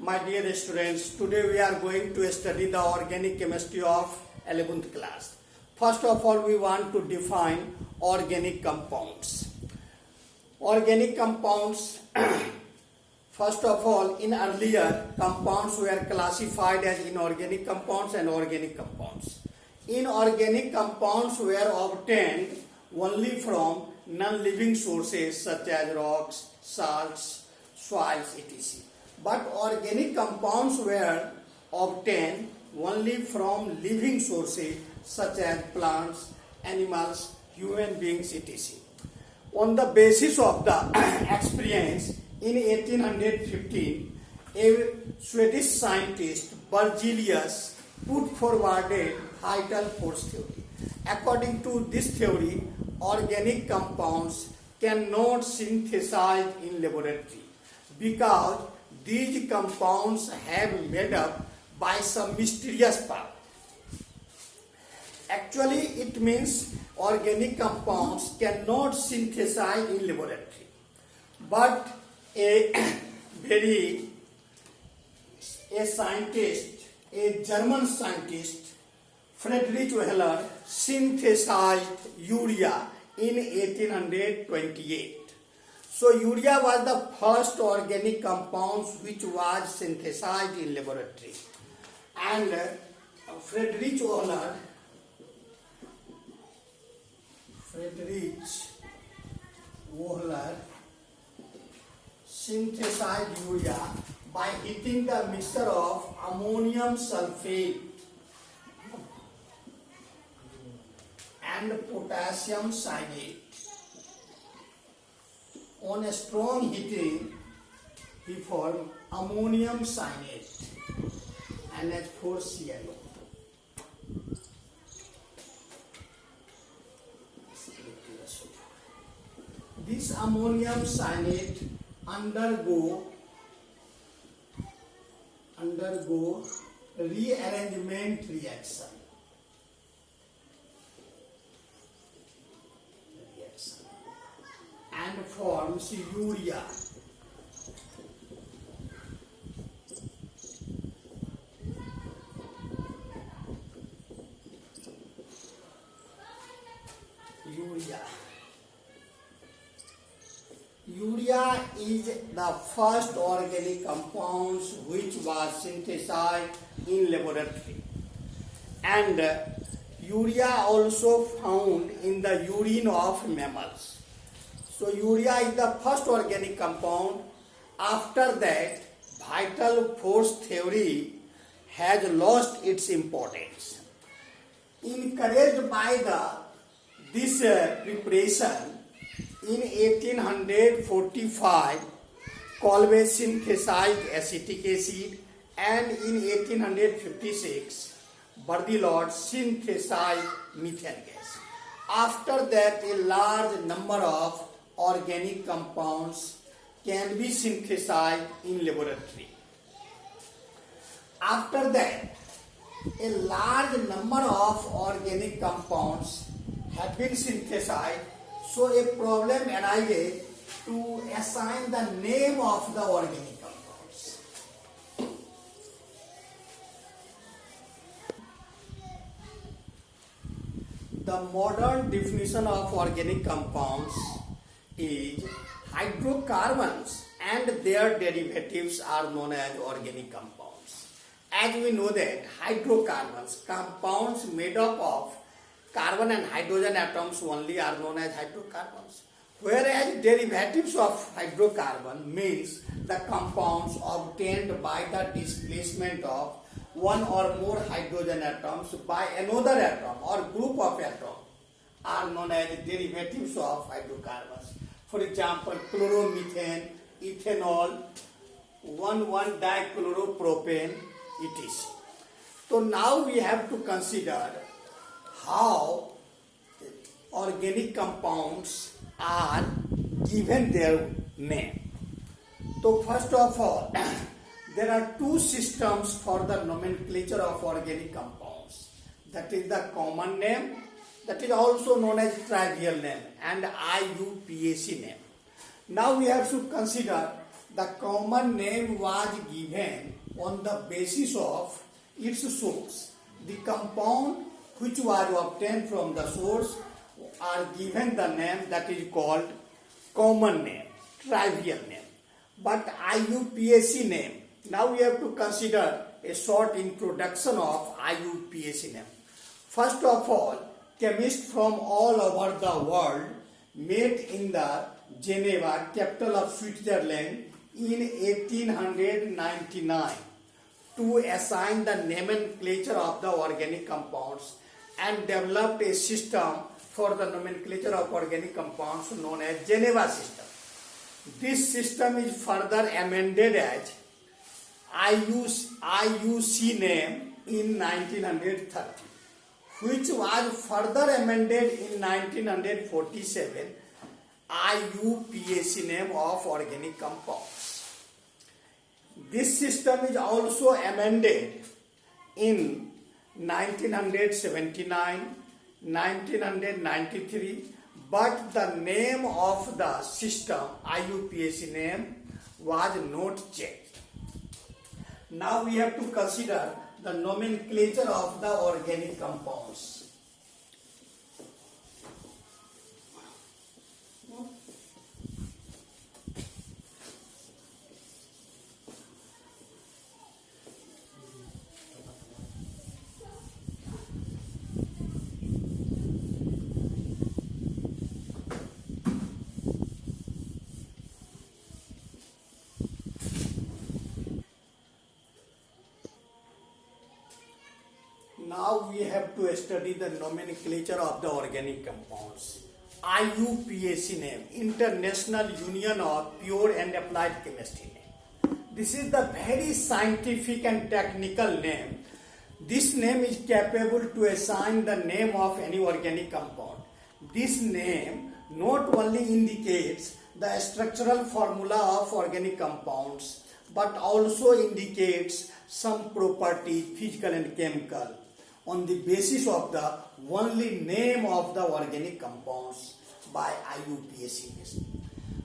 My dear students, today we are going to study the organic chemistry of 11th class. First of all, we want to define organic compounds. Organic compounds, first of all, in earlier, compounds were classified as inorganic compounds and organic compounds. Inorganic compounds were obtained only from non-living sources such as rocks, salts, soils, etc. But organic compounds were obtained only from living sources such as plants, animals, human beings, etc. On the basis of the experience, in 1815, a Swedish scientist, Berzelius, put forward a vital force theory. According to this theory, organic compounds cannot synthesize in laboratory because these compounds have made up by some mysterious power. Actually, it means organic compounds cannot synthesize in laboratory. But a German scientist, Friedrich Wehler, synthesized urea in 1828. So urea was the first organic compound which was synthesized in laboratory. And Friedrich Wehler synthesized urea by heating the mixture of ammonium sulfate and potassium cyanide. On a strong heating, he formed ammonium cyanide, NH4Cl. This ammonium cyanide undergo rearrangement reaction and forms urea. Urea is the first organic compound which was synthesized in laboratory, and urea also found in the urine of mammals. So urea is the first organic compound. After that, vital force theory has lost its importance. Encouraged by this preparation, in 1845, Kolbe synthesized acetic acid, and in 1856, Berthelot synthesized methane gas. After that, a large number of organic compounds can be synthesized in laboratory. After that, a large number of organic compounds have been synthesized. So a problem arises to assign the name of the organic compounds. The modern definition of organic compounds is hydrocarbons and their derivatives are known as organic compounds. As we know that hydrocarbons, compounds made up of carbon and hydrogen atoms only, are known as hydrocarbons. Whereas derivatives of hydrocarbon means the compounds obtained by the displacement of one or more hydrogen atoms by another atom or group of atoms are known as derivatives of hydrocarbons. For example, chloromethane, ethanol, 1,1-dichloropropane, etc. So now we have to consider how organic compounds are given their name. So first of all, there are two systems for the nomenclature of organic compounds. That is the common name, that is also known as trivial name, and IUPAC name. Now we have to consider The common name was given on the basis of its source. The compound which was obtained from the source are given the name that is called common name, trivial name. But IUPAC name, now we have to consider a short introduction of IUPAC name. First of all, chemists from all over the world met in the Geneva, capital of Switzerland, in 1899 to assign the nomenclature of the organic compounds and developed a system for the nomenclature of organic compounds known as Geneva system. This system is further amended as IUC name in 1930, which was further amended in 1947 IUPAC name of organic compounds. This system is also amended in 1979, 1993, but the name of the system, IUPAC name, was not changed. Now we have to consider the nomenclature of the organic compounds. Now we have to study the nomenclature of the organic compounds. IUPAC name, International Union of Pure and Applied Chemistry name. This is the very scientific and technical name. This name is capable to assign the name of any organic compound. This name not only indicates the structural formula of organic compounds, but also indicates some properties, physical and chemical, on the basis of the only name of the organic compounds by IUPAC name.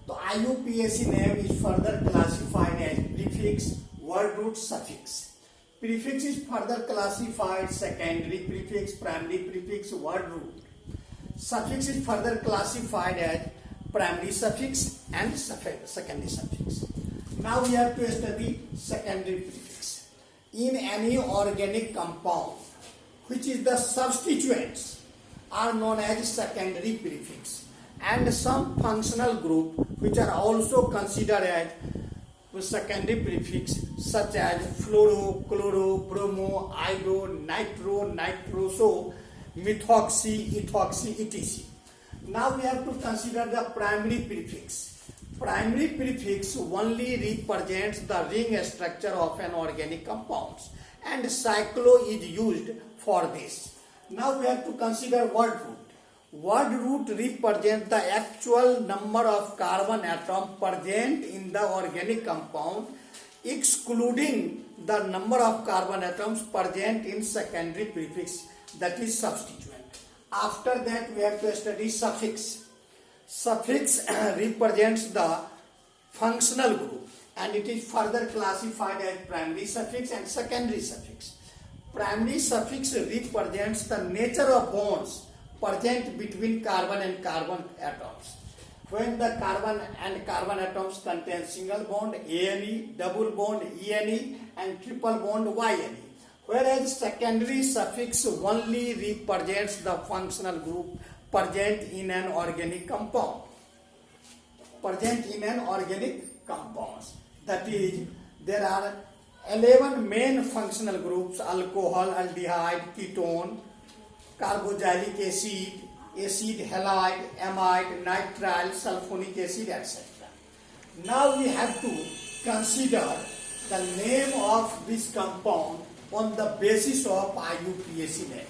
The IUPAC name is further classified as prefix, word root, suffix. Prefix is further classified secondary prefix, primary prefix, word root. Suffix is further classified as primary suffix and secondary suffix. Now we have to study secondary prefix. In any organic compound, which is the substituents, are known as secondary prefix, and some functional group which are also considered as secondary prefix, such as fluoro, chloro, bromo, iodo, nitro, nitroso, methoxy, ethoxy, etc. Now we have to consider the primary prefix. Primary prefix only represents the ring structure of an organic compound, and cyclo is used for this. Now we have to consider word root. Word root represents the actual number of carbon atoms present in the organic compound, excluding the number of carbon atoms present in secondary prefix, that is substituent. After that we have to study suffix. Suffix represents the functional group, and it is further classified as primary suffix and secondary suffix. Primary suffix represents the nature of bonds present between carbon and carbon atoms. When the carbon and carbon atoms contain single bond ANE, double bond ENE, and triple bond YNE. Whereas secondary suffix only represents the functional group present in an organic compound. That is, there are 11 main functional groups: alcohol, aldehyde, ketone, carboxylic acid, acid halide, amide, nitrile, sulfonic acid, etc. Now we have to consider the name of this compound on the basis of IUPAC name.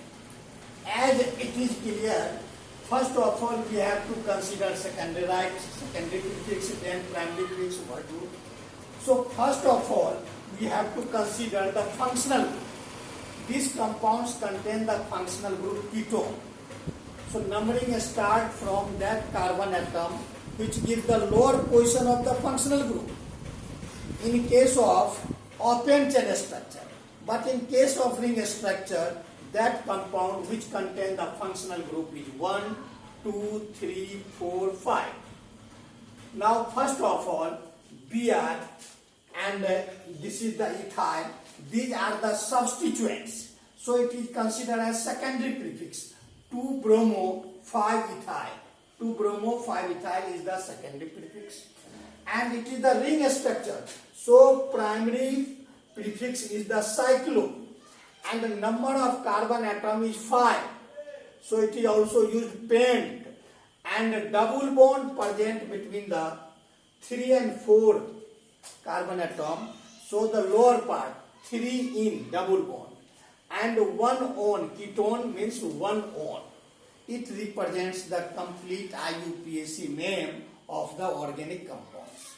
As it is clear, first of all we have to consider secondary prefix, then primary prefix, word root. So first of all we have to consider the functional group. These compounds contain the functional group ketone. So numbering start from that carbon atom which gives the lower position of the functional group. in case of open chain structure. But in case of ring structure, that compound which contain the functional group is 1, 2, 3, 4, 5. Now first of all, Br and this is the ethyl. These are the substituents. So it is considered as secondary prefix. 2-bromo 5-ethyl. 2-bromo 5-ethyl is the secondary prefix. And it is the ring structure. So primary prefix is the cyclo. And the number of carbon atom is 5. So it is also used pent. And a double bond present between the 3 and 4 carbon atom. So the lower part, 3 in double bond. And 1 on, ketone means 1 on. It represents the complete IUPAC name of the organic compounds.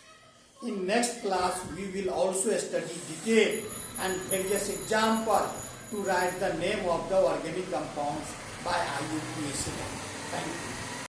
In next class, we will also study detail and various examples to write the name of the organic compounds by IUPAC. Thank you.